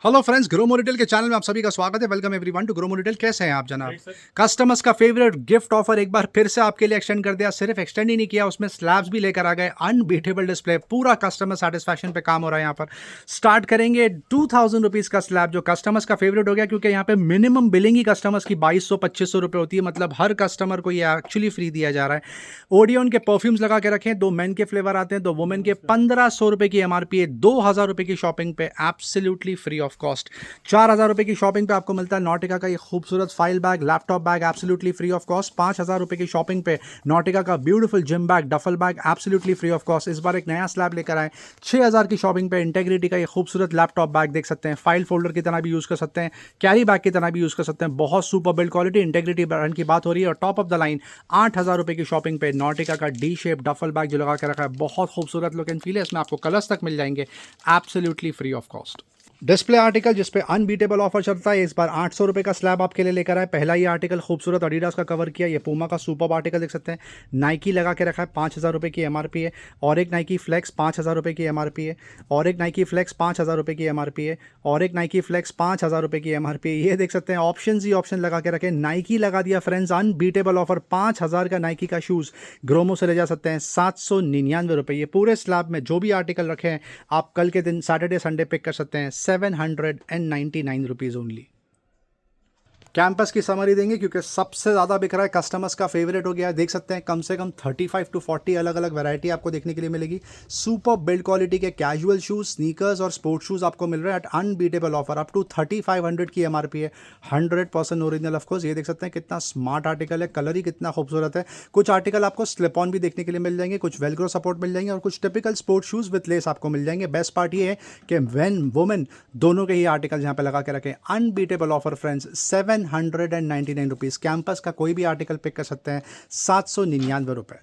Hello friends, Gromo retail के channel में आप सभी का स्वागत है। Welcome everyone to Gromo retail. कैसे हैं आप जनाब? कस्टमर्स का फेवरेट गिफ्ट ऑफर एक बार फिर से आपके लिए एक्सटेंड कर दिया। सिर्फ एक्सटेंड ही नहीं किया, उसमें स्लैब्स भी लेकर आ गए। अनबीटेबल डिस्प्ले, पूरा कस्टमर सेटिस्फैक्शन पे काम हो रहा है। यहाँ पर स्टार्ट करेंगे 2000 रुपीज़ का स्लैब, जो कस्टमर्स का फेवरेट हो गया, क्योंकि यहाँ पे मिनिमम बिलिंग ही कस्टमर्स की 2200-2500 रुपये होती है। मतलब हर कस्टमर को ये एक्चुअली फ्री दिया जा रहा है। ओडियन के परफ्यूम्स लगा के रखें, 2 मेन के फ्लेवर आते हैं, 2 वुमेन के। 1500 रुपये की एमआरपी है, 2000 रुपये की शॉपिंग पे एब्सोल्युटली फ्री ऑफ कॉस्ट। 4000 रुपये की शॉपिंग पे आपको मिलता है नॉटिका का ये खूबसूरत file bag, laptop bag, absolutely free of cost. 5000 रुपये की शॉपिंग पे नॉटिका का beautiful gym bag, duffel bag, absolutely free of cost. इस बार एक नया स्लैब लेकर आए। 6000 की शॉपिंग पे इंटेग्रिटी का ये खूबसूरत लैपटॉप बैग देख सकते हैं। फाइल फोल्डर की तरह भी यूज़ कर सकते हैं, कैरी बैग की तरह भी यूज़ कर सकते हैं। बहुत super build quality, integrity brand की बात हो रही है। और टॉप ऑफ द लाइन 8000 रुपये की शॉपिंग पे नॉटिका का डी शेप डफल बैग जो लगा के रखा है, बहुत खूबसूरत लुक एंड फील है। इसमें आपको कलर्स तक मिल जाएंगे absolutely free of cost. Display article जिसपे अनबीटेबल ऑफर चलता है, इस बार 800 रुपये का स्लैब आपके लिए लेकर आए। पहला ये आर्टिकल खूबसूरत एडिडास का कवर किया, ये पूमा का सुपर आर्टिकल देख सकते हैं। नाइकी लगा के रखा है, 5000 रुपये की एमआरपी है। और एक नाइकी फ्लेक्स 5000 रुपये की एमआरपी है। और एक नाइकी फ्लेक्स 5000 रुपये की एमआरपी है। और एक नाइकी फ्लेक्स 5000 रुपये की एमआरपी है। ये देख सकते हैं, ऑप्शन ही ऑप्शन लगा के रखे। नाइकी लगा दिया फ्रेंड्स अनबीटेबल ऑफर, 5000 का नाइकी का शूज़ ग्रोमो से ले जा सकते हैं 799 रुपये। ये पूरे स्लैब में जो भी आर्टिकल रखे हैं आप कल के दिन सैटरडे संडे पिक कर सकते हैं, 799 रुपीज़ ओनली। कैंपस की समरी देंगे क्योंकि सबसे ज़्यादा बिक रहा है, कस्टमर्स का फेवरेट हो गया है। देख सकते हैं कम से कम 35 to 40 अलग अलग वैरायटी आपको देखने के लिए मिलेगी। सुपर बिल्ड क्वालिटी के कैजुअल शूज़, स्नीकर्स और स्पोर्ट्स शूज़ आपको मिल रहे हैं at unbeatable offer. Up to 3500 की एमआरपी है, 100% ओरिजिनल ऑफकोर्स। ये देख सकते हैं कितना स्मार्ट आर्टिकल है, कलर ही कितना खूबसूरत है। कुछ आर्टिकल आपको स्लिप ऑन भी देखने के लिए मिल जाएंगे, कुछ वेलक्रो सपोर्ट मिल जाएंगे और कुछ typical sports shoes with less आपको मिल जाएंगे। बेस्ट पार्ट ये है कि वेन वुमेन दोनों के ही आर्टिकल यहाँ पे लगा के रखें। Unbeatable offer friends, 799 rupees. Campus का कोई भी आर्टिकल पिक कर सकते हैं, 799 रुपये।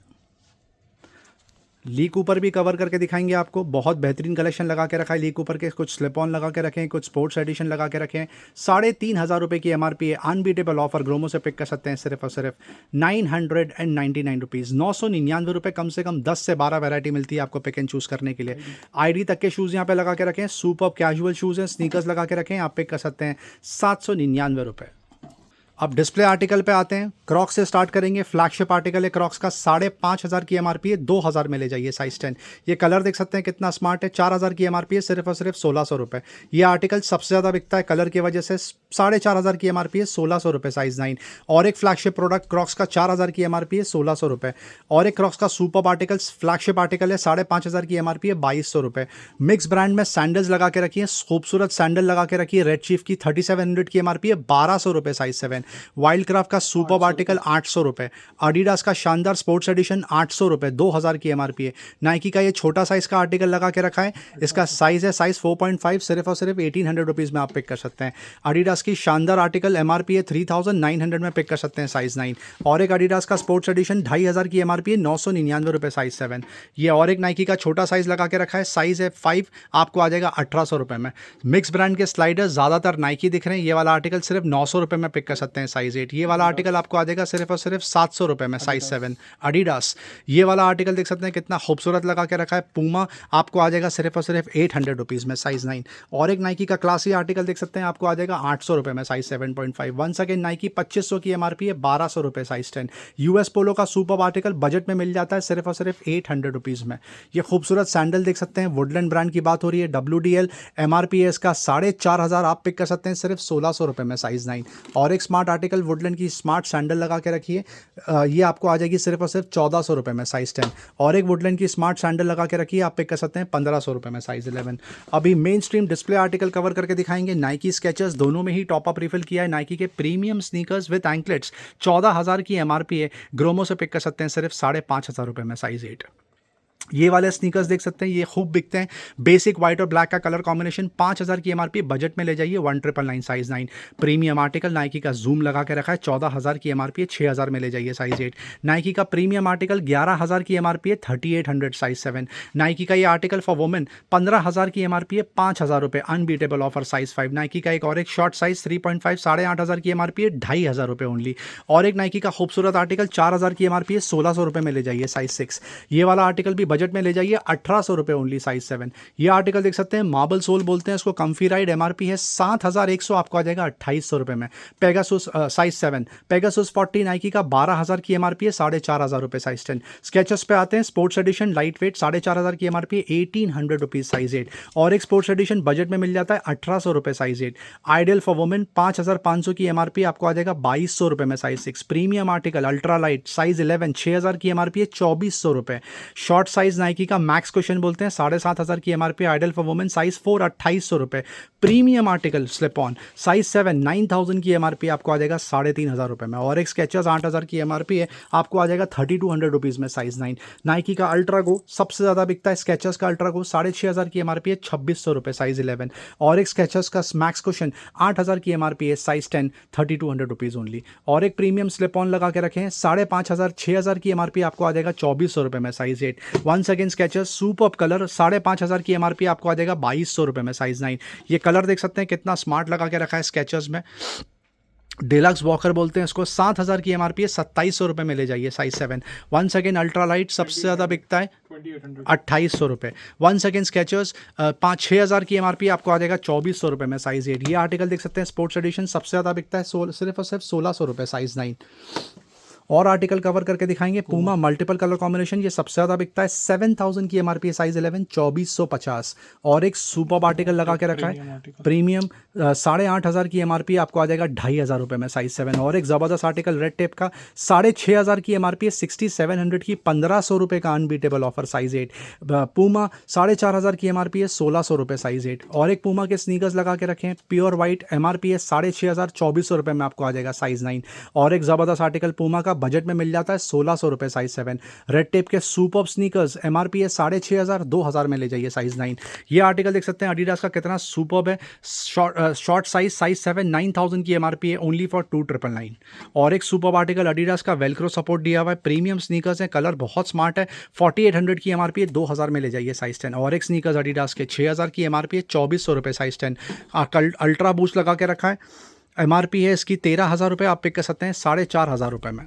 ली कूपर भी कवर करके दिखाएंगे आपको। बहुत बेहतरीन कलेक्शन लगा के रखा है ली कूपर के। कुछ स्लिप ऑन लगा के रखें, कुछ स्पोर्ट्स एडिशन लगा के रखें। 3500 रुपये की एमआरपी है, अनबीटेबल ऑफर। ग्रोमो से पिक कर सकते हैं सिर्फ और सिर्फ 999 रुपीज़। 999 रुपये, कम से कम 10 से 12 वैरायटी मिलती है आपको पिक एंड चूज़ करने के लिए। आईडी तक के शूज़ यहाँ पे लगा के रखें, सुपर कैजुअल शूज़ हैं, स्नीकर्स लगा के रखें, आप पिक कर सकते हैं 799 रुपये। अब डिस्प्ले आर्टिकल पे आते हैं। क्रॉक्स से स्टार्ट करेंगे। फ्लैगशिप आर्टिकल है क्रॉक्स का, 5500 की एमआरपी है, 2000 में ले जाइए साइज 10। ये कलर देख सकते हैं कितना स्मार्ट है, 4000 की एमआरपी है, सिर्फ और सिर्फ 1600 रुपये। ये आर्टिकल सबसे ज़्यादा बिकता है कलर की वजह से। 4500 की एमआरपी है, 1600 रुपये साइज 9। और एक फ्लैगशिप प्रोडक्ट क्रॉक्स का 4000 की एमआरपी है, 1600 रुपये। और एक क्रॉक्स का सुपर आर्टिकल फ्लैगशिप आर्टिकल है, 5500 की एमआरपी है, 2200 रुपये। मिक्स ब्रांड में सैंडल्स लगा के रखिए, खूबसूरत सैंडल लगा के रखिए। रेड चीफ की 3700 की एमआरपी है, 1200 रुपये साइज 7। वाइल्ड क्राफ्ट का सुपर आर्टिकल 800 रुपये। एडिडास का शानदार स्पोर्ट्स एडिशन 800 रुपये, 2000 की एमआरपी है। नाइकी का ये छोटा साइज का आर्टिकल लगा के रखा है, इसका साइज है साइज 4.5, सिर्फ और सिर्फ 1800 रुपीज़ में आप पिक कर सकते हैं। एडिडास की शानदार आर्टिकल एमआरपी है 3900 में पिक कर सकते हैं साइज 9। और एक एडिडास का स्पोर्ट्स एडिशन 2500 की एमआरपी है, 999 रुपये साइज 7। ये और एक नाइकी का छोटा साइज लगा के रखा है, साइज है 5, आपको आ जाएगा 1800 रुपये में। मिक्स ब्रांड के स्लाइडर्स ज़्यादातर नाइकी दिख रहे हैं, ये वाला आर्टिकल सिर्फ 900 रुपये में पिक कर सकते हैं साइज 8। ये वाला आर्टिकल आपको आ जाएगा सिर्फ और सिर्फ 700 रुपये में साइज 7 एडिडास। ये वाला आर्टिकल देख सकते हैं कितना खूबसूरत लगा के रखा है, पूमा, आपको आ जाएगा सिर्फ और सिर्फ 800 रुपीज़ में साइज 9। और एक नाइकी का क्लासी आर्टिकल देख सकते हैं, आपको आ जाएगा 800 रुपये में साइज 7.5। वन सेकेंड नाइकी 2500 की एमआरपी है, 1200 रुपये साइज 10। यूएस पोलो का सुपर आर्टिकल बजट में मिल जाता है सिर्फ और सिर्फ 800 रुपीज़ में। ये खूबसूरत सैंडल देख सकते हैं, वुडलैंड ब्रांड की बात हो रही है, WDL एमआरपी है इसका 4500, आप पिक कर सकते हैं सिर्फ 1600 रुपये में साइज 9। और एक स्मार्ट आर्टिकल वुडलैंड की स्मार्ट सैंडल लगा के रखिए, ये आपको आ जाएगी सिर्फ और सिर्फ 1400 रुपये में साइज 10। और एक वुडलैंड की स्मार्ट सैंडल लगा के रखिए, आप पिक कर सकते हैं 1500 रुपये में साइज 11। अभी main stream display article cover करके दिखाएंगे। नाइकी स्केचर्स दोनों में ही टॉप अप रिफिल किया है। नाइकी के प्रीमियम स्नीकर्स विद एंकलेट्स 14000 की एमआरपी है, ग्रोमो से पिक कर सकते हैं सिर्फ 5500 रुपये में साइज 8। ये वाले स्नीकर्स देख सकते हैं, ये खूब बिकते हैं। बेसिक वाइट और ब्लैक का कलर कॉम्बिनेशन, 5000 की एमआरपी, बजट में ले जाइए 1999 साइज 9। प्रीमियम आर्टिकल नाइकी का जूम लगा के रखा है, 14000 की एमआरपी है, 6000 में ले जाइए साइज 8। नाइकी का प्रीमियम आर्टिकल 11000 की एमआरपी है, 3800 साइज 7। नाइकी का ये आर्टिकल फॉर वुमेन 15000 की एमआरपी है, 5000 रुपये, अनबीटेबल ऑफर साइज 5। नाइकी का एक और एक शॉर्ट साइज 3.5, 8500 की एमआरपी है, 2500 रुपये ओनली। और एक नाइकी का खूबसूरत आर्टिकल 4000 की एमआरपी है, 1600 रुपये में ले जाइए साइज 6। ये वाला आर्टिकल भी बजट में ले जाइए 1800 ओनली साइज 7। ये आर्टिकल देख सकते हैं, मार्बल सोल बोलते हैं इसको, कंफी राइड, एमआरपी है 7100, आपको आ जाएगा 2800 में। पेगासुस साइज 7, पेगासुस 40 नाइकी का 12000 की एमआरपी है, 4500 साइज 10। स्केचेस पे आते हैं, स्पोर्ट्स एडिशन लाइट वेट 4500 की एमआरपी है, 1800 साइज 8। और एक स्पोर्ट्स एडिशन बजट में मिल जाता है 1800 साइज 8। आइडियल फॉर वुमेन 5500 की एमआरपी, आपको आ जाएगा 2200 में size 6। Premium article ultra light size 11 6000 की एमआरपी है, 2400। शॉर्ट साइज नाइकी का मैक्स क्वेश्चन बोलते हैं, 7500 की MRP, ideal for women size 4 2800। Premium article slip on size 7 9000 की एमआरपी, आपको आ जाएगा 3500 में। और एक स्केचर्स 8000 की एमआरपी है, आपको आ जाएगा 3200 रुपीज़ में साइज 9। नाइकी का अल्ट्रा गो सबसे ज़्यादा बिकता है, स्केचर्स का अल्ट्रा गो 6500 की एमआरपी है, 2600 साइज 11। और एक स्केचर्स का मैक्स क्वेश्चन 8000 की एमआरपी है, साइज 10 3200 रुपीज़ ओनली। और एक प्रीमियम स्लिप ऑन लगा के रखें, 5500 6000 की एमआरपी, आपको आ जाएगा 2400 में size 8। One second Skechers super colour 5500 की एमआरपी, आपको आ जाएगा 2200 में साइज 9। ये कलर देख सकते हैं कितना स्मार्ट लगा के रखा है स्केचर्स में। डिलक्स वॉकर बोलते हैं इसको, 7000 की एमआरपी है, 2700 में ले जाइए size 7। One second ultra light सबसे ज़्यादा बिकता है 2800। वन सेकेंड स्केचर्स 5-6000 की एमआरपी, आपको आ जाएगा 2400 में साइज 8। ये आर्टिकल देख सकते हैं, स्पोर्ट्स एडिशन सबसे ज़्यादा बिकता है सिर्फ और सिर्फ 1600 साइज 9। और आर्टिकल कवर करके दिखाएंगे, पूमा मल्टीपल कलर कॉम्बिनेशन, ये सबसे ज़्यादा बिकता है, 7000 की एमआरपी साइज 11 2450। और एक सुपर आर्टिकल लगा के रखा है प्रीमियम 8500 की एमआरपी, आपको आ जाएगा 2500 में साइज 7। और एक ज़बरदस्त आर्टिकल रेड टेप का 6500 की एमआरपी है, 6700 की, 1500 का अनबीटेबल ऑफर साइज 8। पूमा 4500 की एमआरपी है, 1600 साइज 8। और एक पूमा के स्नीकर्स लगा के रखें, प्योर वाइट, एमआरपी है 6500, 2400 में आपको आ जाएगा साइज 9। और एक ज़बरदस्त आर्टिकल पूमा का बजट में मिल जाता है 1600 साइज 7। रेड टेप के सुपर स्नीकर्स, एमआरपी है 6500, 2000 में ले जाइए साइज 9। ये आर्टिकल देख सकते हैं एडिडास का कितना सुपर है, शॉर्ट साइज 7 9000 की एमआरपी है, ओनली फॉर 2999। और एक सुपर आर्टिकल एडिडास का वेलक्रो सपोर्ट दिया हुआ है, प्रीमियम स्नीकर्स है, कलर बहुत स्मार्ट है, 4800 की एमआरपी है, 2000 में ले जाइए साइज 10। और एक स्नीकर्स एडिडास के 6000 की एमआरपी है, 2400 साइज 10। अल्ट्रा बूस्ट लगा के रखा है, एमआरपी है इसकी 13000, आप पिक कर सकते हैं 4500 में।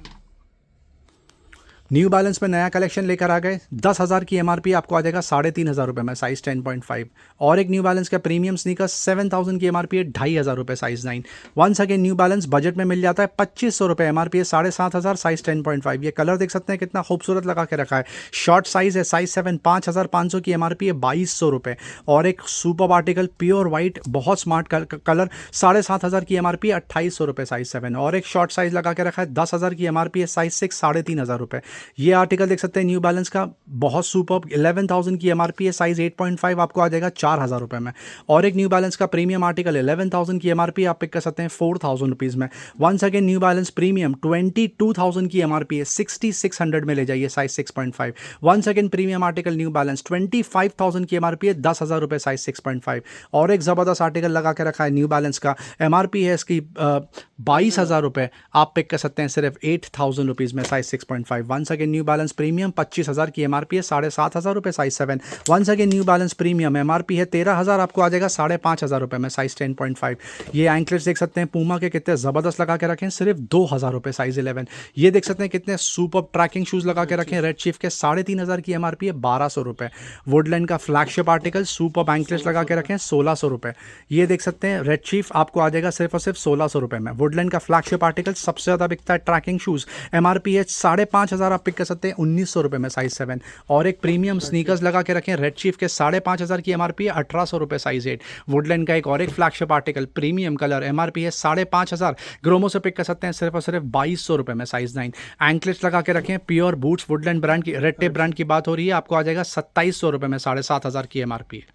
न्यू बैलेंस में नया कलेक्शन लेकर आ गए, 10,000 की एमआरपी, आपको आ जाएगा 3500 में साइज 10.5। और एक न्यू बैलेंस का प्रीमियम स्नीकर 7000 की एमआरपी है, 2500 size 9। Once again new balance budget में मिल जाता है 2500 एमआरपी है, 7500 साइज 10.5। ये कलर देख सकते हैं कितना खूबसूरत लगा के रखा है, शॉर्ट साइज है, साइज 7 5500 की एमआरपी है, 2200। और एक सुपर आर्टिकल प्योर वाइट बहुत स्मार्ट कलर 7500 की एमआरपी है, 2800 साइज 7। और एक शॉर्ट साइज लगा के रखा है, 10,000 की एमआरपी है, साइज 6 3500। ये आर्टिकल देख सकते हैं न्यू बैलेंस का बहुत सुपर, 11,000 की एमआरपी है, साइज 8.5, आपको आ जाएगा 4000 रुपये में। और एक न्यू बैलेंस का प्रीमियम आर्टिकल 11,000 की एमआरपी, आप पिक कर सकते हैं 4000 रुपीज़ में। Once again new balance premium 22,000 की एमआरपी है, 6600 में ले जाइए, size 6.5। Once again premium article new balance 25,000 की एमआरपी है, 10,000 रुपये, साइज 6.5। और एक ज़बरदस्त आर्टिकल लगा के रखा है न्यू बैलेंस का, एमआरपी है इसकी 22,000 रुपये, आप पिक कर सकते हैं सिर्फ 8,000 रुपीज़ में, size 6.5। Once again new balance premium 25,000 की एमआरपी है, 7,500 रुपये, size 7। Once again new balance premium MRP है 13,000, आपको आ जाएगा 5,500 रुपये में, साइज 10.5। ये एंकलेट्स देख सकते हैं पूमा के कितने ज़बरदस्त लगा के रखें, सिर्फ 2,000 रुपये, साइज 11। ये देख सकते हैं कितने सुपर ट्रैकिंग शूज़ लगा के रखें, रेड चीफ के 3,500 की एमआरपी है, 1,200 रुपये। वुडलैंड का फ्लैगशिप आर्टिकल सुपर एंकलेट्स लगा के रखें, 1,600 रुपये। ये देख सकते हैं रेड चीफ, आपको आ जाएगा सिर्फ और सिर्फ 1,600 रुपये में। वुडलैंड का फ्लैगशिप आर्टिकल सबसे ज़्यादा बिकता है ट्रैकिंग शूज़, एमआरपी है 5,500, आप पिक कर सकते हैं 1,900 रुपये में, साइज 7। और एक प्रीमियम स्नीकर्स लगा के रखें, रेड चीफ के 5,500 की एमआरपी है, 1,800 रुपये, साइज 8। वुडलैंड का एक और एक flagship article premium colour, MRP है 5,500, ग्रोमो से पिक कर सकते हैं सिर्फ और सिर्फ 2,200 रुपये में, साइज 9। एंकलेट्स लगा के रखें, प्योर बूट्स, वुडलैंड ब्रांड की, रेड टेप ब्रांड की बात हो रही है, आपको आ जाएगा 2,700 रुपये में, 7,500 की एमआरपी है।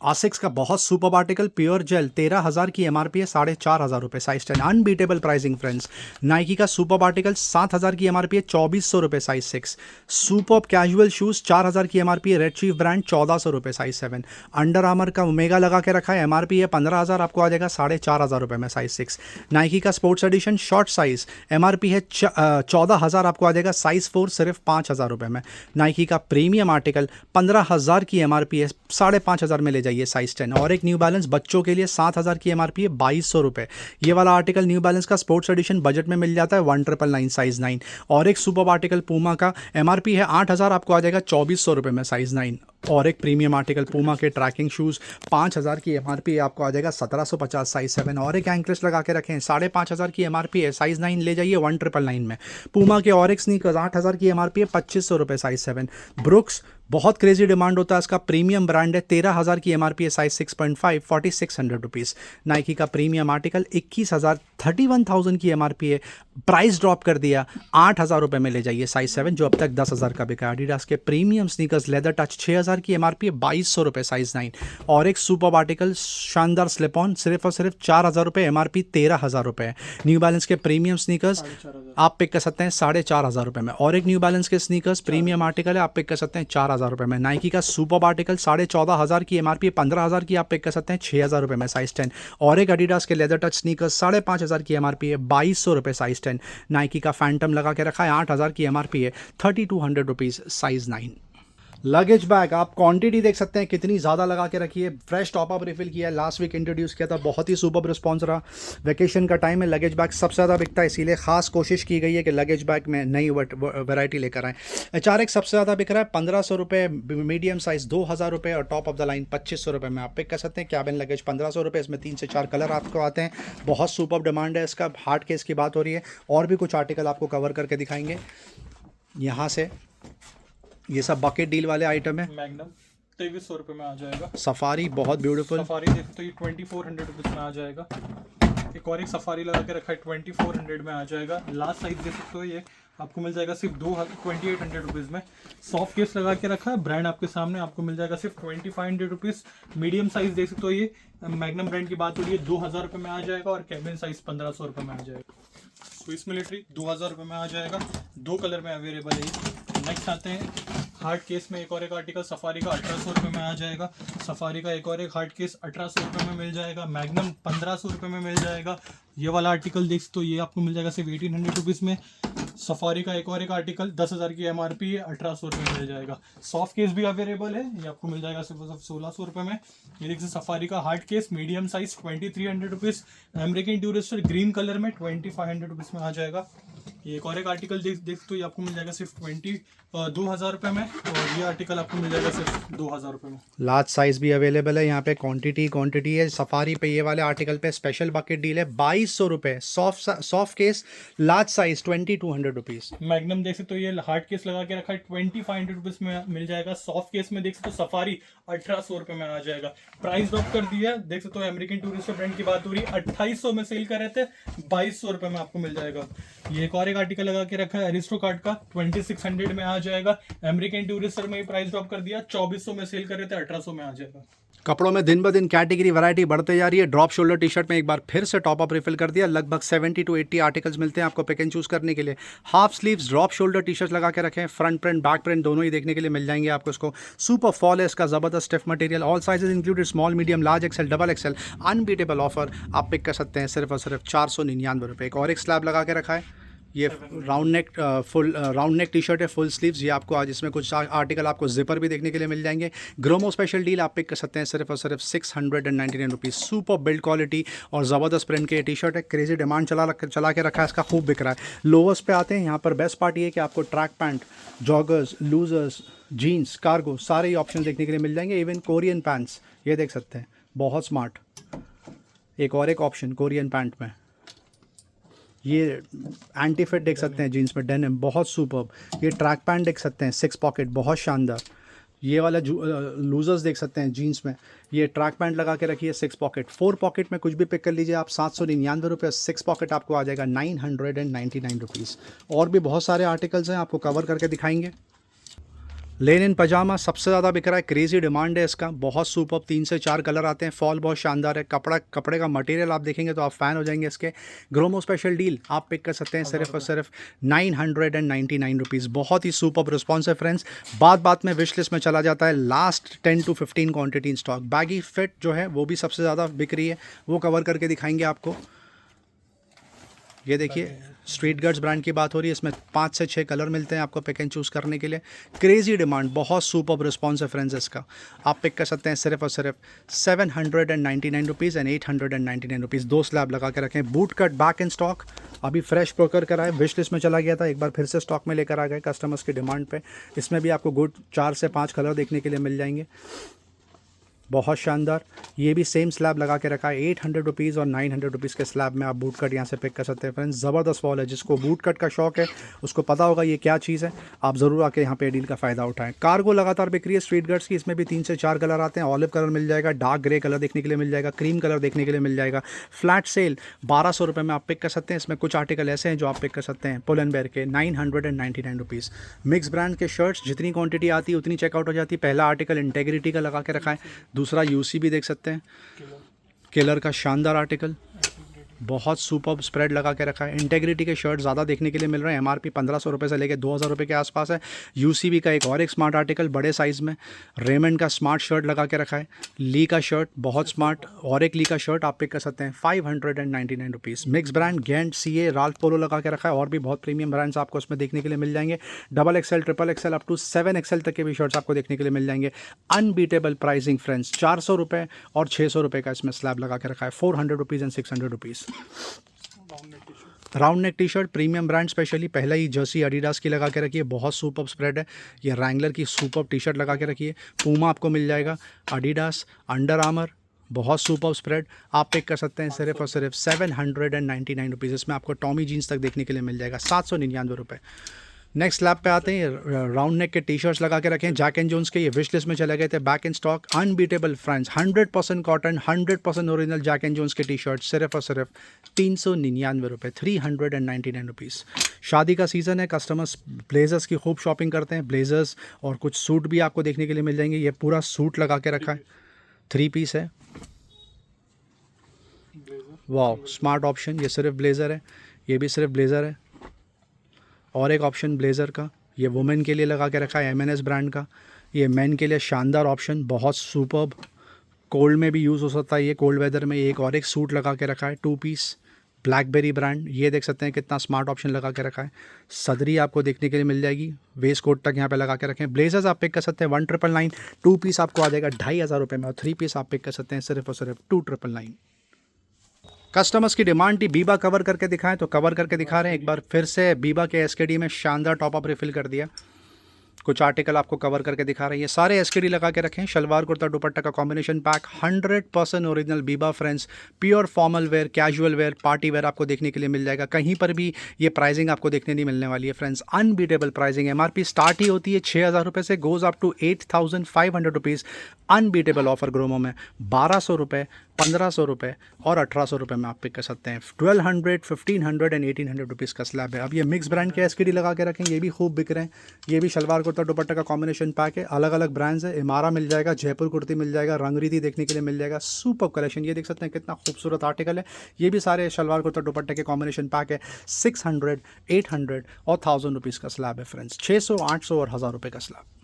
आसिक्स का बहुत सुपर आर्टिकल प्योर जेल 13,000 की एमआरपी है, 4,500 रुपये, size 10, unbeatable pricing friends. Nike का सुपर आर्टिकल 7,000 की एमआरपी है, 2,400 रुपये, साइज 6। सुपर कैजुअल शूज़ 4,000 की एमआरपी है, रेड चीफ ब्रांड 1,400 रुपये, साइज 7। अंडर आर्मर का ओमेगा लगा के रखा है, एमआरपी है 15,000, आपको आ जाएगा 4,500 रुपये में, साइज 6। नाइकी का sports addition short size, MRP है 14,000, आपको आ जाएगा साइज 4 सिर्फ 5,000 रुपये में। नाइकी का प्रीमियम आर्टिकल 15,000 की एमआरपी है, 5,500 में ले जाइए साइज़ 10। और एक न्यू बैलेंस बच्चों के लिए 7,000 की एमआरपी है, 2200 रुपये। ये वाला आर्टिकल न्यू बैलेंस का स्पोर्ट्स एडिशन बजट में मिल जाता है 1999 साइज़ 9। और एक सुपर आर्टिकल पूमा का एमआरपी है 8,000, आपको आ जाएगा 2400 रुपये में साइज़ 9। और एक प्रीमियम आर्टिकल पूमा के ट्रैकिंग शूज़ 5,000 की एमआरपी है, आपको आ जाएगा 1750 साइज़ 7। और एक एंकलेस लगा के रखें 5,500 की एमआरपी है, साइज़ 9 ले जाइए 1999 में। पूमा के और एक स्नीकर्स 8,000 की एमआरपी है, 2500 रुपये साइज़ 7। ब्रुक्स बहुत क्रेजी डिमांड होता है इसका, प्रीमियम ब्रांड है, 13,000 की एमआरपी है, साइज 6.5, 4600 रुपीज़। नाइकी का प्रीमियम आर्टिकल 21,000, 31,000 की एमआरपी है, प्राइस ड्रॉप कर दिया 8,000 रुपये में ले जाइए साइज 7, जो अब तक 10,000 का बिका। एडिडास के प्रीमियम स्नीकर्स लेदर टच 6,000 की एमआरपी है, 2,200 रुपये साइज 9। और एक सुपर आर्टिकल शानदार स्लिप ऑन सिर्फ और सिर्फ 4,000 रुपये, एमआरपी 13,000 रुपये। न्यू बैलेंस के प्रीमियम स्नीकर्स आप पिक कर सकते हैं 4,500 रुपये में। और एक न्यू बैलेंस के स्नीकर्स प्रीमियम आर्टिकल है, आप पिक कर सकते हैं 4,000 रुपये में। नाइकी का सुपर आर्टिकल 14,500 की एमआरपी, 15,000 की आप पिक कर सकते हैं 6,000 रुपये में साइज 10। और एक एडिडास के लेदर टच स्नीकर्स 5,500 की एमआरपी है, 2,200 रुपये साइज 10। नाइकी का फैंटम लगा के रखा है 8,000 की एमआरपी है, 3,200 रुपीज़ साइज 9। लगेज बैग आप क्वांटिटी देख सकते हैं कितनी ज़्यादा लगा के रखी है। फ्रेश टॉपअप रिफिल किया है, लास्ट वीक इंट्रोड्यूस किया था, बहुत ही सुपर रिस्पॉन्स रहा। वेकेशन का टाइम है, लगेज बैग सबसे ज़्यादा बिकता है, इसीलिए खास कोशिश की गई है कि लगेज बैग में नई वैरायटी लेकर आएँ। HRX सबसे ज़्यादा बिक रहा है 1,500 रुपये, मीडियम साइज़ 2,000 रुपये और टॉप ऑफ द लाइन 2,500 रुपये में आप पिक कर सकते हैं। कैबिन लगेज 1,500 रुपये, इसमें 3 से 4 कलर आपको आते हैं, बहुत सुपर डिमांड है इसका। हार्ड केस की बात हो रही है, और भी कुछ आर्टिकल आपको कवर करके दिखाएंगे। यहाँ से ये सब बकेट डील वाले आइटम है। मैग्नम 2,300 रुपये में आ जाएगा। सफारी बहुत ब्यूटीफुल, सफारी देखो तो ये 2,400 रुपीज़ में आ जाएगा। एक और एक सफारी लगा के रखा है 2,400 में आ जाएगा। लास्ट साइज देख सकते हो, ये आपको मिल जाएगा सिर्फ 2,800 रुपीज़ में। सॉफ्ट केस लगा के रखा है, ब्रांड आपके सामने, आपको मिल जाएगा सिर्फ 2,500 रुपीज़। मीडियम साइज देख सकते हो, ये मैग्नम ब्रांड की बात हो रही है, 2,000 रुपये में आ जाएगा। और कैबिन साइज 1,500 रुपये में आ जाएगा। स्विस मिलिट्री 2,000 रुपये में आ जाएगा, 2 कलर में अवेलेबल है। नेक्स्ट आते हैं हार्ड केस में एक और एक आर्टिकल सफारी का 1,800 रुपये में आ जाएगा। सफारी का एक और एक हार्ड केस 1,800 रुपये में मिल जाएगा। मैग्नम 1,500 रुपये में मिल जाएगा। ये वाला आर्टिकल देख तो ये आपको मिल जाएगा सिर्फ 1,800 रुपीज़ में। सफारी का एक और एक आर्टिकल 10,000 की एमआरपी है, 1,800 रुपये में मिल जाएगा। सॉफ्ट केस भी अवेलेबल है, ये आपको मिल जाएगा सिर्फ 1,600 रुपये में। ये देखिए सफारी का hard case medium size 2,300 rupees. American Tourister green colour में 2,500 रुपीज़ में आ जाएगा। ये एक और एक आर्टिकल देख तो ये आपको मिल जाएगा सिर्फ 2,000 रुपये में। और ये आर्टिकल आपको मिल जाएगा सिर्फ 2,000 रुपये में। लार्ज साइज भी अवेलेबल है, यहाँ पे क्वांटिटी है। सफारी पे ये वाले आर्टिकल पे स्पेशल बकेट डील है, 2,200 रुपये। Soft case large size 2,200 rupees. Magnum देख सकते हो, ये हार्ड केस लगा के रखा है 2,500 रुपीज़ में मिल जाएगा। सॉफ्ट केस में देख सकते हो सफारी 1,800 रुपये में आ जाएगा। प्राइस ड्रॉप कर दिया, देख सकते हो अमेरिकन टूरिस्ट ब्रांड की बात हो रही है, 2,800 में सेल कर रहे थे, 2,200 रुपये में आपको मिल जाएगा। ये एक और एक आर्टिकल लगा के रखा है एरिस्टोकार्ट का, 2,600 में आ जाएगा। अमेरिकन टूरिस्टर में प्राइस ड्रॉप कर दिया, 2,400 में सेल कर रहे थे, 1,800 में आ जाएगा। कपड़ों में दिन ब दिन कैटेगरी वैरायटी बढ़ते जा रही है। ड्रॉप शोल्डर टी शर्ट में एक बार फिर से टॉप अप रिफिल कर दिया, लगभग 70 to 80 आर्टिकल्स मिलते हैं आपको पिक एंड चूज करने के लिए। Half sleeves drop shoulder T shirt लगा के रखें, फ्रंट प्रिंट बैक प्रिंट दोनों ही देखने के लिए मिल जाएंगे आपको। इसको सुपर फॉल है इसका, जबरदस्त stiff material, all sizes included, small medium large XL double XL, unbeatable offer आप पिक कर सकते हैं सिर्फ और सिर्फ 499 रुपये। एक और एक स्लैब लगा के रखा है, ये राउंड नेक टी शर्ट है, फुल स्लीव्स। ये आपको आज इसमें कुछ आर्टिकल आपको जिपर भी देखने के लिए मिल जाएंगे। ग्रोमो स्पेशल डील आप पिक कर सकते हैं सिर्फ और सिर्फ 699 रुपीज़। सुपर बिल्ड क्वालिटी और ज़बरदस्त प्रिंट के टी शर्ट है, क्रेजी डिमांड चला के रखा है इसका, खूब बिक रहा है। लोवर्स पे आते हैं, यहाँ पर बेस्ट पार्ट ये है कि आपको track pant, joggers, loosers, jeans, cargo सारे ही ऑप्शन देखने के लिए मिल जाएंगे। इवन कोरियन पैंट्स ये देख सकते हैं, बहुत स्मार्ट। एक और एक ऑप्शन कोरियन पैंट में, ये एंटी फिट देख सकते हैं जीन्स में, डेनिम बहुत सुपर्ब। ये ट्रैक पैंट देख सकते हैं 6 पॉकेट बहुत शानदार। ये वाला लूजर्स देख सकते हैं जीन्स में, ये ट्रैक पैंट लगा के रखिए 6 पॉकेट। 4 पॉकेट में कुछ भी पिक कर लीजिए आप, 799 रुपये। 6 पॉकेट आपको आ जाएगा 999 रुपीज़। और भी बहुत सारे आर्टिकल्स हैं, आपको कवर करके दिखाएंगे। लेनिन पजामा सबसे ज़्यादा बिक रहा है, क्रेजी डिमांड है इसका, बहुत सुपर। 3 से 4 कलर आते हैं, फॉल बहुत शानदार है। कपड़े का मटेरियल आप देखेंगे तो आप फ़ैन हो जाएंगे इसके। ग्रोमो स्पेशल डील आप पिक कर सकते हैं सिर्फ और सिर्फ 999 रुपीज़। बहुत ही सुपर रिस्पॉन्स है फ्रेंड्स। बात में विश लिस्ट में चला जाता है, last 10 to 15 quantity in stock. Baggy fit जो है वो भी सबसे ज़्यादा बिक रही है, वो कवर करके दिखाएंगे आपको। ये देखिए स्ट्रीट गर्ड्स ब्रांड की बात हो रही है, इसमें 5 से 6 कलर मिलते हैं आपको पिक एंड चूज़ करने के लिए। क्रेजी डिमांड, बहुत सुपर रिस्पॉन्स है फ्रेंड्स इसका। आप पिक कर सकते हैं सिर्फ और सिर्फ 799 रुपीज़ एंड 899 रुपीज़। 2 स्लैब लगा के रखें। Boot cut back in stock, अभी फ्रेश प्रोकर कराए, विश लिस्ट में चला गया था, एक बार फिर से स्टॉक में लेकर आ गए कस्टमर्स की डिमांड पे। इसमें भी आपको गुड 4 से 5 कलर देखने के लिए मिल जाएंगे, बहुत शानदार। ये भी सेम स्लैब लगा के रखा है, 800 रुपीज़ और 900 रुपीज़ के स्लैब में आप बूट कट यहाँ से पिक कर सकते हैं फ्रेंड्स। ज़बरदस्त वॉल है, जिसको बूट कट का शौक है उसको पता होगा ये क्या चीज़ है, आप ज़रूर आके यहाँ पे डील का फ़ायदा उठाएं। कार्गो लगातार बिक रही है स्ट्रीट गर्ड्स की, इसमें भी 3 से 4 कलर आते हैं। ऑलिव कलर मिल जाएगा, डार्क ग्रे कलर देखने के लिए मिल जाएगा, क्रीम कलर देखने के लिए मिल जाएगा। फ्लैट सेल 1200 रुपये में आप पिक कर सकते हैं। इसमें कुछ आर्टिकल ऐसे हैं जो आप पिक कर सकते हैं पुल एंड बेयर के 999 रुपीज़। मिक्स ब्रांड के शर्ट्स जितनी क्वांटिटी आती है उतनी चेकआउट हो जाती है। पहला आर्टिकल इंटेग्रिटी का लगा के रखा है, दूसरा यूसी भी देख सकते हैं, केलर का शानदार आर्टिकल, बहुत सुपर स्प्रेड लगा के रखा है। इंटेग्रिटी के शर्ट ज़्यादा देखने के लिए मिल रहे हैं, एमआरपी 1500 रुपये से लेकर 2000 रुपये के आसपास है। यूसीबी का एक और एक स्मार्ट आर्टिकल बड़े साइज़ में, रेमंड का स्मार्ट शर्ट लगा के रखा है, ली का शर्ट बहुत स्मार्ट, और एक ली का शर्ट आप पिक कर सकते हैं 599 rupees. Mix brand Gant CA Ralph Polo लगा के रखा है, और भी बहुत प्रीमियम ब्रांड्स आपको उसमें देखने के लिए मिल जाएंगे। XXL, XXL up to 7XL तक के भी शर्ट्स आपको देखने के लिए मिल जाएंगे। अनबीटेबल प्राइसिंग फ्रेंड्स, 400 रुपये और 600 रुपये का इसमें स्लैब लगा के रखा है, 400 rupees and 600 rupees. Round neck T shirt premium brand specially, पहला ही जर्सी एडिडास की लगा के रखिए, बहुत सुपर स्प्रेड है। ये रैंगलर की सुपर टी शर्ट लगा के रखिए, पूमा आपको मिल जाएगा, एडिडास, अंडर आर्मर, बहुत सुपर स्प्रेड। आप पिक कर सकते हैं सिर्फ और सिर्फ 799 रुपीज़। इसमें आपको टॉमी जीन्स तक देखने के लिए मिल जाएगा, 799 रुपये। नेक्स्ट स्लैब पे आते हैं, राउंड नेक के टी शर्ट्स लगा के रखें, जैक एंड जोन्स के, ये विश लिस्ट में चले गए थे, back in stock, unbeatable friends, 100% cotton, 100% original Jack and Jones के टी शर्ट सिर्फ और सिर्फ 399 रुपये, 399 रुपीज़। शादी का सीज़न है, कस्टमर्स ब्लेजर्स की खूब शॉपिंग करते हैं, ब्लेजर्स और कुछ सूट भी आपको देखने के लिए मिल जाएंगे। ये पूरा सूट लगा के रखा है, 3 पीस है, वाह स्मार्ट ऑप्शन। ये सिर्फ ब्लेज़र है, ये भी सिर्फ ब्लेज़र है, और एक ऑप्शन ब्लेज़र का, ये वुमेन के लिए लगा के रखा है MNS ब्रांड का। ये मेन के लिए शानदार ऑप्शन, बहुत सुपर्ब, कोल्ड में भी यूज़ हो सकता है ये, कोल्ड वेदर में। एक और एक सूट लगा के रखा है, 2 पीस, ब्लैकबेरी ब्रांड। ये देख सकते हैं कितना स्मार्ट ऑप्शन लगा के रखा है। सदरी आपको देखने के लिए मिल जाएगी, वेस्ट कोट तक यहाँ पे लगा के रखें। ब्लेजर्स आप पिक कर सकते हैं 1999, 2 पीस आपको आ जाएगा 2500 रुपये में, और 3 पीस आप पिक कर सकते हैं सिर्फ और सिर्फ 2999। कस्टमर्स की डिमांड थी बीबा कवर करके दिखाएं, तो कवर करके दिखा रहे हैं एक बार फिर से। बीबा के एसकेडी में शानदार टॉपअप रिफिल कर दिया, कुछ आर्टिकल आपको कवर करके दिखा रहे हैं। ये सारे एसकेडी लगा के रखें, शलवार कुर्ता दुपट्टा का combination pack, 100% original Biba friends, pure formal wear, casual wear, party wear आपको देखने के लिए मिल जाएगा। कहीं पर भी ये प्राइसिंग आपको देखने नहीं मिलने वाली है friends, unbeatable pricing. MRP start ही होती है 6000 रुपये से, goes up to 8500 rupees. Unbeatable offer ग्रोमो में 1200 रुपये, 1500 रुपये और 1800 रुपये में आप पिक कर सकते हैं। 1200, 1500 एंड 1800 रुपीज़ का स्लैब है। अब ये मिक्स ब्रांड के एसकेडी लगा के रखें, ये भी खूब बिक रहे हैं। ये भी शलवार कुर्ता दुपट्टा का कॉम्बिनेशन पैक है, अलग अलग ब्रांड्स है। इमारा मिल जाएगा, जयपुर कुर्ती मिल जाएगा, रंगरीती देखने के लिए मिल जाएगा, सुपर कलेक्शन। ये देख सकते हैं कितना खूबसूरत आर्टिकल है। ये भी सारे शलवार कुर्ता दुपट्टे के कॉम्बिनेशन पैक है। 600, 800 और 1000 रुपीज़ का स्लैब है फ्रेंड्स, 600, 800 और 1000 रुपये का स्लैब।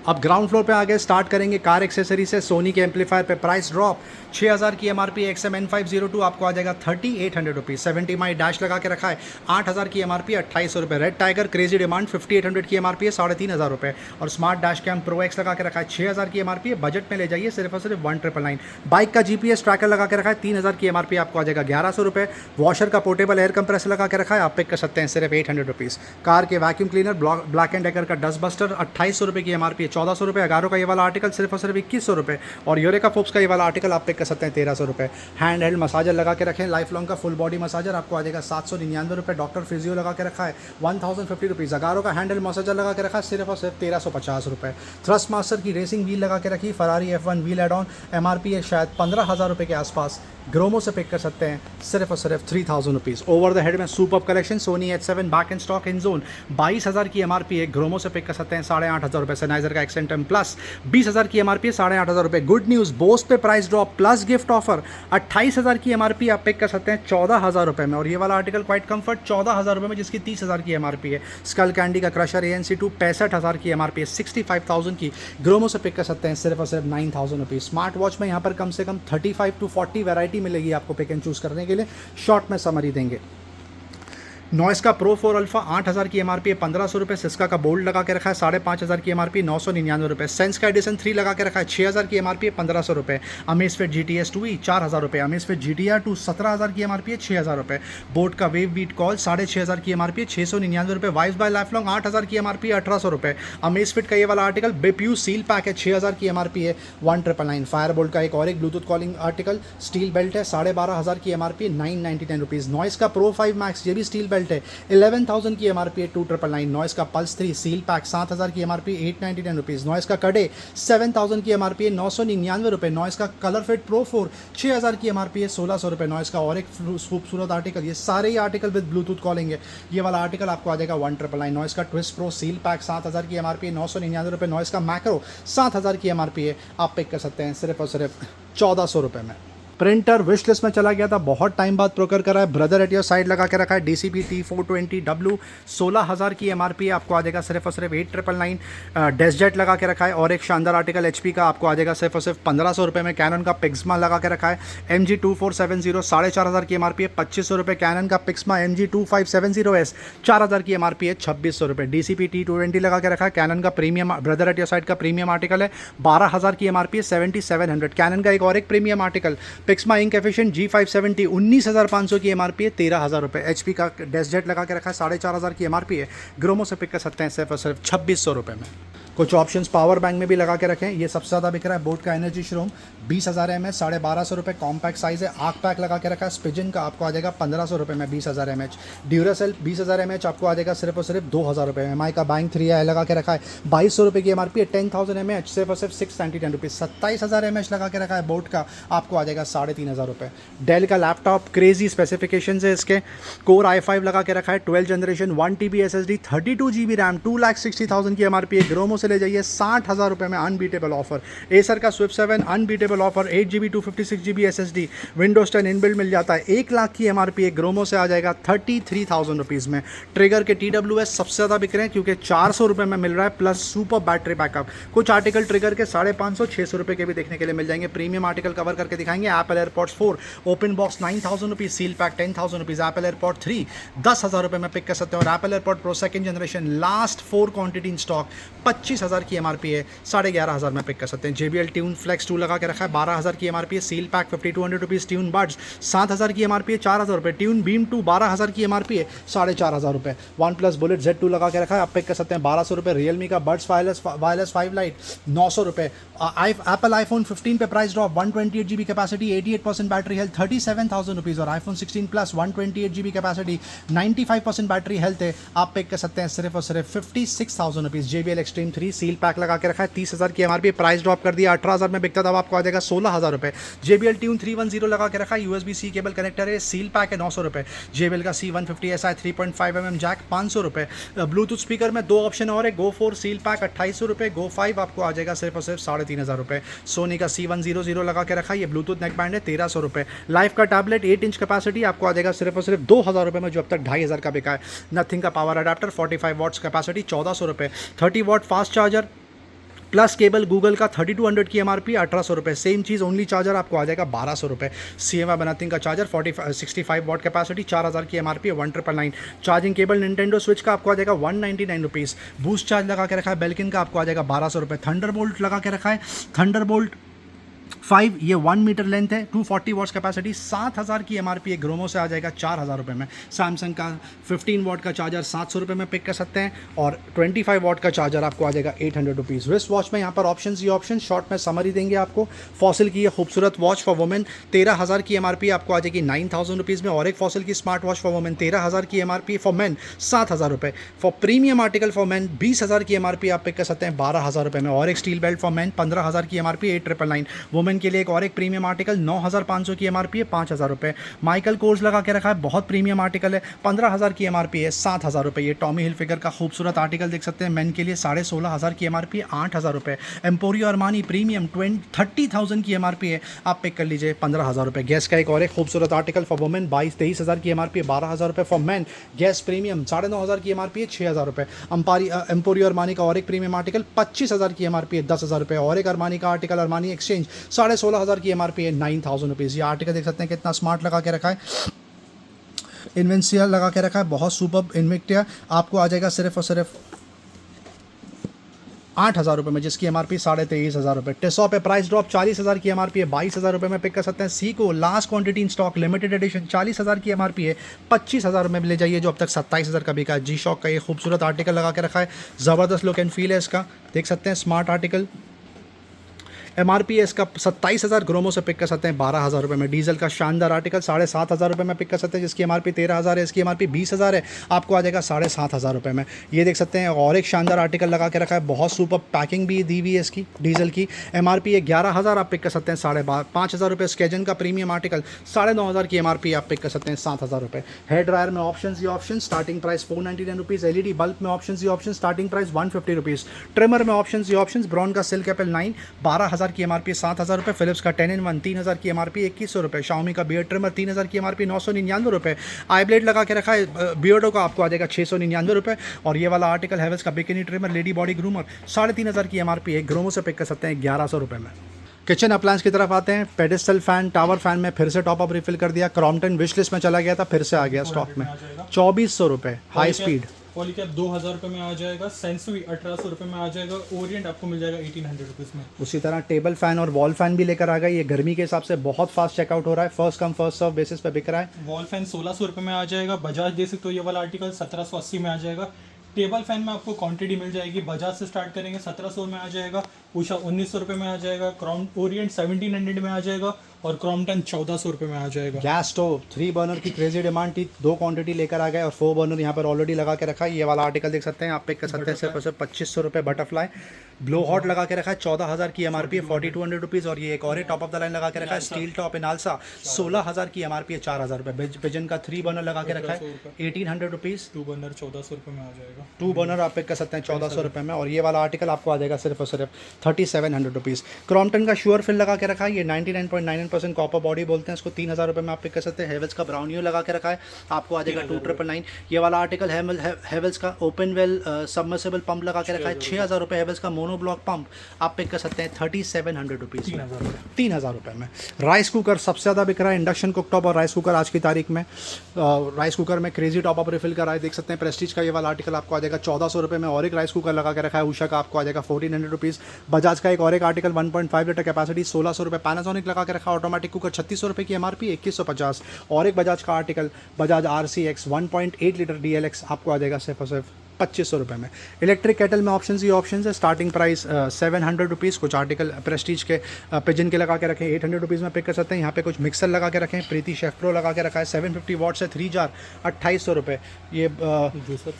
अब ग्राउंड फ्लोर पे आ गए, स्टार्ट करेंगे कार एक्सेसरी से। सोनी के एम्पलीफायर पे प्राइस ड्रॉप, 6000 की एमआरपी, XM-N502 आपको आ जाएगा 3800 रुपीज़। 70 माई डैश लगा के रखा है, 8000 की एमआरपी, 2800 रुपये। रेड टाइगर क्रेजी डिमांड, 5800 की एमआरपी है, 3500 रुपये। और smart dash cam pro X लगा के रखा है, 6000 की एमआरपी है, बजट में ले जाइए सिर्फ और सिर्फ 1999। बाइक का GPS ट्रैकर लगा के रखा है, 3000 की एमआरपी, आपको आ जाएगा 1100 रुपये। वॉशर का पोर्टेबल एयर कंप्रेसर लगा के रखा है, आप पिक कर सकते हैं सिर्फ 800 रुपीज़। कार के vacuum cleaner black and decker का डस्ट बस्टर, 2800 रुपये की एमआरपी है, 1400 रुपये। अगारो का ये वाला आर्टिकल सिर्फ और सिर्फ 2100 रुपये। और यूरेका फोप्स का ये वाला आर्टिकल आप पिक कर सकते हैं 1300 रुपये। हैंड हेल्ड मसाजर लगा के रखें, लाइफ लॉन्ग का फुल बॉडी मसाजर आपको आ जाएगा 799 रुपये। डॉक्टर फिजियो लगा के रखा है 1050 रुपीज़। अगारो का हैंड हेल्ड मसाजर लगा के रखा है सिर्फ और सिर्फ 1350 रुपये। थ्रस्ट मास्टर की रेसिंग व्हील लगा के रखी, Ferrari F1 wheel add on, MRP है शायद 15000 रुपये के आसपास। ग्रोमो से पिक कर सकते हैं सिर्फ और सिर्फ 3000 रुपीज़। ओवर द हेड में super collection, Sony H7 back in stock in zone, 22000 की एमआरपी है, ग्रोमो से पिक कर सकते हैं 8500 रुपये। सनाइजर का एक्सेंटम प्लस 20000 की एमआरपी है, 8500 रुपये। गुड न्यूज़, बोस पे price drop plus gift offer, 28000 की एमआरपी, आप पिक कर सकते हैं 14000 रुपये में। और ये वाला आर्टिकल क्वाइट कंफर्ट 14000 रुपये में, जिसकी 30000 की एमआरपी है। स्कल कैंडी का क्रशर ANC2 65000 की एमआरपी है, 65000 की, ग्रोमो से पिक कर सकते हैं सिर्फ और सिर्फ 9000 रुपीज़। स्मार्ट वॉच में यहाँ पर कम से कम 35 to 40 वैरायटी मिलेगी आपको पिक एंड चूज़ करने के लिए। शॉर्ट में समरी देंगे, नॉइस का प्रो 4 अल्फा 8000 की एमआरपी है 1500 रुपये। सिस्का का बोल्ड लगा के रखा है 5500 की एमआरपी 999 रुपये। सेंस का एडिशन 3 लगा के रखा है 6000 की एमआरपी है 1500 रुपये। अमेजफिट GTS 2E 4000 रुपये। अमेजफिट GTR 2 17000 की एमआरपी है 6000 रुपये। बोट का वेव बीट कॉल 6500 की एमआरपी है 699 रुपये। वाइस बाय लाइफ लॉन्ग 8000 की एमआरपी है 1800 रुपये। अमेजफिट का ये वाला आर्टिकल बेप्यू सील पैक है 6000 की एमआरपी है 1999। फायर बोल्ट का एक और एक Bluetooth calling article steel belt है 12500 की एमआरपी 999 रुपीज़। नॉइस का प्रो 5 मैक्स ये भी स्टील बेल्ट है 11,000 की एमआरपी है 2999। नॉइस का पल्स 3 सील पैक 7000 की एमआरपी 899 रुपीज़। नॉइस का कड़े 7000 की एमआरपी है 999 रुपये। नॉइस का कलर फिट प्रो 4 6000 की एमआरपी है 1600 रुपये। नॉइस का और एक खूबसूरत आर्टिकल, ये सारे ही आर्टिकल विद ब्लूटूथ कॉलिंग है। ये वाला आर्टिकल आपको आ जाएगा 1999। नॉइस का ट्विस्ट प्रो सील पैक 7000 की एमआरपी है 999 रुपये। नॉइस का मैक्रो 7000 की एमआरपी है, आप पिक कर सकते हैं सिर्फ और सिर्फ 1400 रुपये में। प्रिंटर विश लिस्ट में चला गया था, बहुत टाइम बाद प्रोकर करा है। ब्रदर एट योर साइड लगा के रखा है DCP T420W 16000 की एमआरपी है, आपको आ जाएगा सिर्फ और सिर्फ 8999। डेस्जेट लगा के रखा है और एक शानदार आर्टिकल HP का आपको आ जाएगा सिर्फ और सिर्फ 1500 रुपये में। कैनन का पिक्समा लगा के रखा है MG 2470 4500 की एमआरपी है 2500 रुपये। कैनन का पिक्समा MG 2570S 4000 की एमआरपी है 2600 रुपये। DCP T220 लगा के रखा है। कैनन का premium brother at your side का प्रीमियम आर्टिकल है 12000 की एमआरपी है 7700। कैनन का एक और एक premium article Pixma ink efficient G570 19500 की एमआरपी है 13000 रुपये। HP का डेस्जेट लगा के रखा है 4500 की एमआरपी है, ग्रोमो से पिक कर सकते हैं सिर्फ और सिर्फ 2600 रुपये में। कुछ ऑप्शंस पावर बैंक में भी लगा के रखें, ये सबसे ज़्यादा बिक रहा है बोट का एनर्जी श्रोम 20000 mAh 1250 रुपये। कॉम्पैक्ट साइज़ है। आर्क पैक लगा के रखा है स्पिजन का, आपको आ जाएगा 1500 रुपये में 20000 mAh। ड्यूरासेल 20000 mAh आपको आ जाएगा सिर्फ और सिर्फ 2000 रुपये में। MI का बैंक 3i लगा के रखा है 2200 रुपये की एमआरपी है 10000 mAh सिर्फ और सिर्फ 699 रुपीज़। 27000 mAh लगा के रखा है बोट का, आपको आ जाएगा 3500 रुपये। डेल का लैपटॉप क्रेजी स्पेसिफिकेशन है इसके, कोर i5 लगा के रखा है 12 generation 1 TB SSD 32 GB RAM 2,60,000 की एमआरपी है, ग्रोमो से ले जाइए 60,000 रुपये में अनबीटेबल ऑफर। एसर का Swift 7 unbeatable offer 8 GB 256 GB SSD Windows 10 inbuilt मिल जाता है 1 लाख की एमआरपी है, ग्रोमो से आ जाएगा 33,000 रुपीज़ में। ट्रिगर के TWS सबसे ज़्यादा बिक रहे हैं क्योंकि 400 रुपये में मिल रहा है प्लस सुपर बैटरी बैकअप। कुछ आर्टिकल ट्रिगर के 550-600 रुपये के भी देखने के लिए मिल जाएंगे। प्रीमियम आर्टिकल कवर करके दिखाएंगे। Apple AirPods 4 open box 9000 rupees, seal pack 10,000 rupees. Apple AirPod 3 10,000 रुपये में पिक कर सकते हैं। और Apple AirPod pro second generation last 4 quantity in stock 25,000 की एमआरपी है, 11,500 में पिक कर सकते हैं। JBL ट्यून फ्लेक्स 2 लगा के रखा है 12,000 की एमआरपी है, seal pack 5200 rupees. Tune buds 7,000 की एमआरपी है 4,000 रुपये। ट्यून बीम 2 12,000 की एमआरपी है 4,500 रुपये। वन प्लस बुलेट Z2 लगा के रखा है, आप पिक कर सकते हैं 1200 रुपये। रियलमी का बड्स वायरलेस 5 लाइट 900 रुपये। एप्पल आईफोन 15 पे price drop 128 GB capacity 88% battery health 37,000 rupees. और iPhone 16 plus 128 GB capacity 95% battery health है, आप पिक कर सकते हैं सिर्फ और सिर्फ 56,000 rupees. JBL extreme 3 seal pack लगा के रखा है 30,000 की एमआरपी, प्राइस ड्रॉप कर दिया 18,000 में बिकता था, अब आपको आ जाएगा 16,000 रुपये। JBL ट्यून 310 लगा के रखा है, USB-C केबल कनेक्टर है, सील पैक है 900 रुपये। JBL का C150SI 3.5mm जैक 500 रुपये। ब्लूटूथ स्पीकर में 2 ऑप्शन और है, Go 4 सील पैक 2800 रुपये, Go 5 आपको आ जाएगा सिर्फ और सिर्फ 3,500 रुपये। सोनी का C100 लगा के रखा है, ये ब्लूटूथ नेक बैंड है 1300 रुपये। लाइफ का टैबलेट 8 इंच कैपेसिटी आपको आ जाएगा सिर्फ और सिर्फ 2,000 रुपये में, जो अब तक 2,500 का बिका है। नथिंग का पावर अडाप्टर 45 वॉट्स कैपेसिटी 1400 रुपये। 30 watt fast charger plus cable Google का 3200 की एमआरपी 1800 रुपये। सेम चीज़ ओनली चार्जर आपको आ जाएगा 1200 रुपये। CMI नथिंग का चार्जर 65 वॉट कैपेसिटी 4000 की एमआरपी है 1999। चार्जिंग केबल निंटेंडो स्विच का आपको आ जाएगा 199 रुपीज़। बूस्ट चार्ज लगा के रखा है बेल्किन का, आपको आ जाएगा 1200 रुपये। थंडरबोल्ट लगा के रखा है, थंडरबोल्ट 5 ये 1 मीटर लेंथ है 240 वॉट्स कैपेसिटी 7000 की एमआरपी है, ग्रोमो से आ जाएगा 4000 रुपये में। सैमसंग का 15 वॉट का चार्जर 700 रुपये में पिक कर सकते हैं, और 25 वॉट का चार्जर आपको आ जाएगा 800 रुपीज़। रिस्ट वॉच में यहाँ पर ये ऑप्शन शॉर्ट में समरी देंगे आपको। फॉसिल की ये खूबसूरत वॉच फॉर वुमेन 13,000 की एमआरपी आपको आ जाएगी 9,000 रुपीज़ में, और एक फॉसिल की स्मार्ट वॉच फॉर वुमेन 13,000 की एमआरपी, फॉर मैन 7,000 रुपये। For premium article for man 20,000 की एमआरपी आप पिक कर सकते हैं 12,000 रुपये में, और एक स्टील बेल्ट फॉर मैन 15,000 की एमआरपी 8,999। वुमेन के लिए एक और एक प्रीमियम आर्टिकल 9,500 की एमआरपी है 5,000 रुपये। माइकल कोर्स लगा के रखा है, बहुत प्रीमियम आर्टिकल है 15,000 की एमआरपी है 7,000 रुपये। ये टॉमी हिलफिगर का खूबसूरत आर्टिकल देख सकते हैं, मेन के लिए 16,500 की एमआरपी है 8,000 रुपये। एम्पोरियो अरमानी प्रीमियम 30,000 की एमआरपी है, आप पिक कर लीजिए 15,000 रुपये। गैस का एक और एक खूबसूरत आर्टिकल फॉर वुमेन 23,000 की एमआरपी है 12,000 रुपये। फॉर मैन गैस प्रीमियम 9,500 की एमआरपी है 6,000 रुपये। एम्पोरियो अरमानी का और एक प्रीमियम आर्टिकल 25,000 की एमआरपी है 10,000 रुपये, और एक अरमानी का आर्टिकल अरमानी एक्सचेंज 16,500 की एमआरपी है 9,000 रुपीज़। ये आर्टिकल देख सकते हैं कितना स्मार्ट लगा के रखा है। इन्वेंसिया लगा के रखा है, बहुत सुपर इन्विक्टिया, आपको आ जाएगा सिर्फ और सिर्फ 8,000 रुपये में, जिसकी एमआरपी 23,500 रुपये। टेसो पे प्राइस ड्रॉप 40,000 की एमआरपी है, 22,000 रुपये में पिक कर सकते हैं। सी को last quantity in stock, limited edition, 40,000 की एमआरपी है, 25,000 में ले जाइए, जो अब तक 27,000 का बिका है। जी शॉक का ये खूबसूरत आर्टिकल लगा के रखा है, ज़बरदस्त लुक एंड फील है इसका, देख सकते हैं, स्मार्ट आर्टिकल। एमआरपी है इसका 27,000, ग्रोमो से पिक कर सकते हैं 12,000 रुपये में। डीजल का शानदार आर्टिकल 7,500 रुपये में पिक कर सकते हैं, जिसकी एमआरपी 13,000 है, इसकी एमआरपी 20,000 है, आपको आ जाएगा 7,500 रुपये में। ये देख सकते हैं, और एक शानदार आर्टिकल लगा के रखा है, बहुत सुपर पैकिंग भी दी हुई है इसकी, डीजल की। एमआरपी है 11,000, आप पिक कर सकते हैं 5,500 रुपये। स्केजन का प्रीमियम आर्टिकल 9,500 की एमआरपी, आप पिक कर सकते हैं 7,000 रुपये। हेयर ड्रायर में ऑप्शन ही option, starting price 499 rupees. LED bulb में ऑप्शन ही option, starting price 150 rupees. Trimmer में ऑप्शन ही ऑप्शन, ब्राउन का सिल्क एपल 9 12,000 की एमआरपी, 7,000 रुपये। फिलिप्स का 10-in-1 3,000 की एमआरपी, 2,100 रुपये। शाओमी का बियर्ड ट्रिमर 3,000 की एमआरपी, 999 रुपये। आई ब्लेड लगा के रखा है बियर्डो का, आपको आ जाएगा 699 रुपये। और ये वाला आर्टिकल हैवेल्स का bikini trimmer lady body groomer 3,500 की एमआरपी है, ग्रोमो से पिक कर सकते हैं 1,100 रुपये में। किचन अप्लायंस की तरफ आते हैं। पेडिस्टल फैन, टावर फैन में फिर से टॉप अप रिफिल कर दिया। क्रॉम्पटन विश लिस्ट में चला गया था, फिर से आ गया स्टॉक में, 2,400 रुपये हाई स्पीड। पॉलीकैप 2,000 रुपये में आ जाएगा। सेंसुई 1,800 रुपये में आ जाएगा। ओरिएंट आपको मिल जाएगा 1,800 रुपीज़ में। उसी तरह टेबल फैन और वॉल फैन भी लेकर आ गए, ये गर्मी के हिसाब से बहुत फास्ट चेकआउट हो रहा है, first come first serve basis पे बिक रहा है। वॉल फैन 1,600 रुपये में आ जाएगा। बजाज दे सकते हो ये वाला आर्टिकल 1,780 में आ जाएगा। टेबल फैन में आपको क्वांटिटी मिल जाएगी, बजाज से स्टार्ट करेंगे 1,700 में आ जाएगा। उषा 1,900 रुपये में आ जाएगा। ओरिएंट 1,700 में आ जाएगा। और क्रॉम्पटन 1,400 रुपये में आ जाएगा। गैस स्टोव 3 बर्नर की क्रेजी डिमांड थी, 2 क्वांटिटी लेकर आ गए और 4 बर्नर यहाँ पर ऑलरेडी लगा के रखा है। ये वाला आर्टिकल देख सकते हैं, आप पिक कर सकते हैं सिर्फ और सिर्फ 2,500 रुपये। बटरफ्लाई ब्लो हॉट लगा के रखा है, 14,000 की एमआरपी है, 4,200 रुपीज़। और ये एक और टॉप ऑफ द लाइन लगा के रखा है, स्टील टॉप इन आलसा, 16,000 की एमआरपी है, 4,000 रुपये। पिजन का 3 बर्नर लगा के रखा है, 1,800 रुपीज़। 2 बर्नर 1,400 रुपये में आ जाएगा। 2 बर्नर आप पिक कर सकते हैं 1,400 रुपये में। और ये वाला आर्टिकल आपको आ जाएगा सिर्फ और सिर्फ 3,700 रुपीज़। क्रॉम्पटन का श्योर फिल लगा के रखा है, ये 99.99% कॉपर बॉडी बोलते हैं इसको, 3,000 रुपये में आप पिक कर सकते हैं। हेवल्स का ब्राउन यू लगा के रखा है, आपको आ जाएगा 2,999। ये वाला आर्टिकल हेवल्स का ओपन वेल सबमर्सिबल पंप लगा के रखा है, 6,000 रुपये। हेवल्स का मोनो ब्लॉक पंप आप पिक कर सकते हैं 3,700 रुपीज़, 3,000 रुपये में। राइस कुकर सबसे ज़्यादा बिक रहा है, इंडक्शन कुकटॉप और राइस कुकर आज की तारीख में। राइस कुकर में क्रेजी टॉप अप रिफिल का रहा है, देख सकते हैं। प्रेस्टीज का ये वाला आर्टिकल आपको आ जाएगा 1,400 रुपये में। और एक राइस कुकर लगा के रखा है उषा का, आपको आ जाएगा 1,400 रुपीज़। बजाज का एक और एक आर्टिकल 1.5 लीटर कैपेसिटी 1,600 रुपये। पैनासोनिक लगा के रखा ऑटोमेटिक कुकर 3,600 रुपये की एमआरपी, 2,150। और एक बजाज का article Bajaj RCX 1.8 litre DLX आपको आ जाएगा सिर्फ और सिर्फ 2,500 रुपये में। इलेक्ट्रिक केटल में ऑप्शन ही ऑप्शन है, स्टार्टिंग प्राइस 700 रुपीज़। कुछ आर्टिकल प्रेस्टीज के पिजन के लगा के रखें 800 रुपीज़ में पिक कर सकते हैं। यहाँ पे कुछ मिक्सर लगा के रखें, प्रीति शेफ प्रो लगा के रखा है 750 वॉट से 3 जार 2,800 रुपये। ये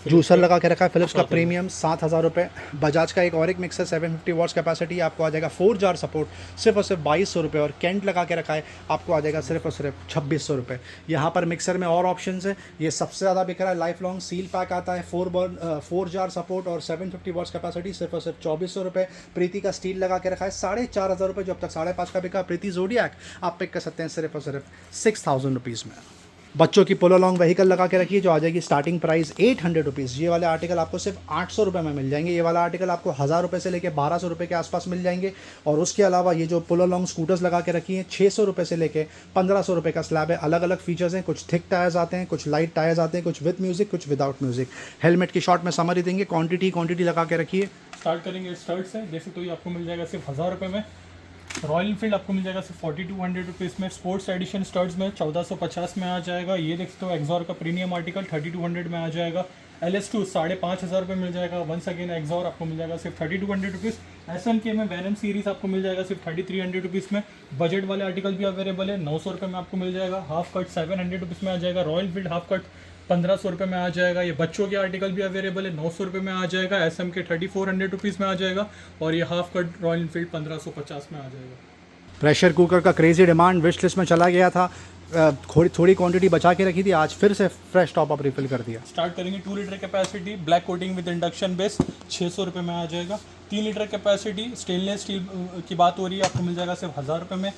जूसर लगा के रखा है फिलिप्स का प्रीमियम 7,000 रुपये। बजाज का एक और एक मिक्सर 750 वॉट्स कैपेसिटी आपको आ जाएगा 4 जार सपोर्ट सिर्फ और सिर्फ 2,200 रुपये। और कैंट लगा के रखा है, आपको आ जाएगा सिर्फ और सिर्फ 2,600 रुपये। यहाँ पर मिक्सर में और ऑप्शन है, ये सबसे ज़्यादा बिक रहा है। लाइफ लॉन्ग सील पैक आता है, 4 जार सपोर्ट और 750 वॉट्स कैपेसिटी सिर्फ और सिर्फ 2,400 रुपये। प्रीति का स्टील लगा के रखा है 4,500 रुपये, जो अब तक 5,500 का बिका। प्रीति जोडियाक आप पिक कर सकते हैं सिर्फ और सिर्फ 6,000 रुपीज़ में। बच्चों की पोलो लॉन्ग व्हीकल लगा के रखिए, जो आ जाएगी स्टार्टिंग प्राइस 800 रुपीज़। ये वाले आर्टिकल आपको सिर्फ 800 रुपये में मिल जाएंगे। ये वाला आर्टिकल आपको 1,000 रुपये से लेकर 1,200 रुपये के आसपास मिल जाएंगे। और उसके अलावा ये जो पोलो लॉन्ग स्कूटर्स लगा के रखी हैं 600 रुपये से लेकर 1,500 रुपये का स्लैब है। अलग अलग फीचर्स हैं, कुछ थिक टायर्स आते हैं, कुछ लाइट टायर्स आते हैं, कुछ विद म्यूजिक, कुछ विदाउट म्यूजिक। हेलमेट की शॉर्ट में समरी देंगे, क्वांटिटी लगा के रखिए। स्टार्ट करेंगे स्टर्ट से, जैसे तो ये आपको मिल जाएगा सिर्फ 1,000 रुपये में। रॉयल एनफील्ड आपको मिल जाएगा सिर्फ 4,200 रुपीज़ में। स्पोर्ट्स एडिशन स्टर्ट्स में 1,450 में आ जाएगा। ये देख सकते हो एक्सॉर का प्रीमियम आर्टिकल 3,200 में आ जाएगा। LS2 5,500 रुपये मिल जाएगा। वंस अगेन एक्सॉर आपको मिल जाएगा सिर्फ 3,200 रुपीज़। SNK में वैनम सीरीज आपको मिल जाएगा सिर्फ 3,300 रुपीज़ में। बजट वाले आर्टिकल भी अवेलेबल है, 900 रुपये में आपको मिल जाएगा। हाफ कट 700 रुपीज़ में आ जाएगा। रॉयल एनफील्ड हाफ कट 1,500 रुपये में आ जाएगा। ये बच्चों के आर्टिकल भी अवेलेबल है, 900 रुपये में आ जाएगा। SMK 3,400 रुपीज़ में आ जाएगा। और ये हाफ कट रॉयल एनफील्ड 1,550 में आ जाएगा। प्रेशर कुकर का क्रेजी डिमांड विश लिस्ट में चला गया था, थोड़ी क्वांटिटी बचा के रखी थी, आज फिर से फ्रेश टॉप अप रिफिल कर दिया। स्टार्ट करेंगे 2 litre capacity black coating with induction base 600 रुपये में आ जाएगा। 3 लीटर कैपेसिटी स्टेनलेस स्टील की बात हो रही है, आपको मिल जाएगा सिर्फ 1,000 रुपये में।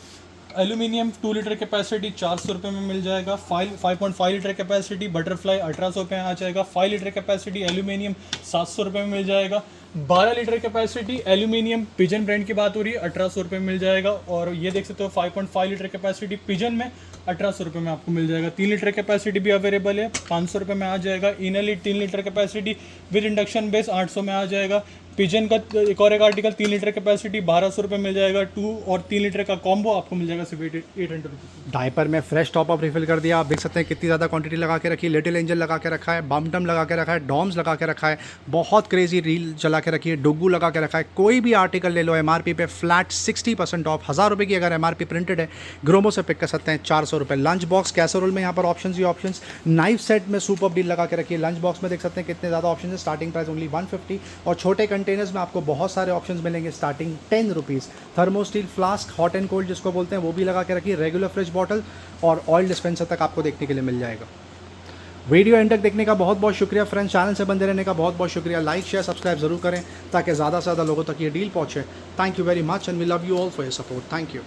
एल्यूमिनियम 2 लीटर कैपेसिटी 400 रुपये में मिल जाएगा। 5.5 लीटर कैपेसिटी बटरफ्लाई 1,800 रुपये में आ जाएगा। 5 लीटर कैपेसिटी एल्यूमिनियम 700 रुपये में मिल जाएगा। 12 litre capacity aluminium pigeon brand की बात हो रही है 1,800 रुपये में मिल जाएगा। और ये देख सकते हो 5.5 लीटर कैपेसिटी पिजन में 1800 रुपये में आपको मिल जाएगा। 3 लीटर कैपेसिटी भी अवेलेबल है, 500 रुपये में आ जाएगा। इनरलीड 3 litre capacity with induction base 800 में आ जाएगा। पिजन का एक और एक आर्टिकल 3 लीटर कैपेसिटी 1200 रुपये मिल जाएगा। 2 और 3 लीटर का कॉम्बो आपको मिल जाएगा सिर्फ 800 रुपये। डायपर में फ्रेश टॉप अप रिफिल कर दिया। आप देख सकते हैं कितनी ज़्यादा क्वांटिटी लगा के रखी है। लिटिल एंजल लगा के रखा है, बमटम लगा के रखा है, डॉम्स लगा के रखा है, बहुत क्रेजी रील चला के रखी है, डुगू लगा के रखा है। कोई भी आर्टिकल ले लो एमआरपी पे फ्लैट 60% ऑफ। 1000 रुपये की अगर एमआरपी प्रिंटेड है ग्रोमो से पिक कर सकते हैं 400 रुपये। लंच बॉक्स कैसरोल में यहाँ पर ऑप्शन ही ऑप्शन। नाइफ सेट में सुपर डील लगा के रखी है। लंच बॉक्स में देख सकते हैं कितने ज़्यादा ऑप्शन है। स्टार्टिंग प्राइस ओनली 150 और छोटे कंटेनर्स में आपको बहुत सारे ऑप्शंस मिलेंगे starting 10 rupees. Thermosteel flask hot and cold जिसको बोलते हैं वो भी लगा के रखिए। रेगुलर फ्रिज बॉटल और ऑयल डिस्पेंसर तक आपको देखने के लिए मिल जाएगा। वीडियो एंड तक देखने का बहुत बहुत शुक्रिया फ्रेंड्स। चैनल से बंदे रहने का बहुत बहुत शुक्रिया। लाइक शेयर सब्सक्राइब जरूर करें ताकि ज़्यादा से ज़्यादा लोगों तक ये डील पहुँचे। Thank you very much and we love you all for your support. Thank you.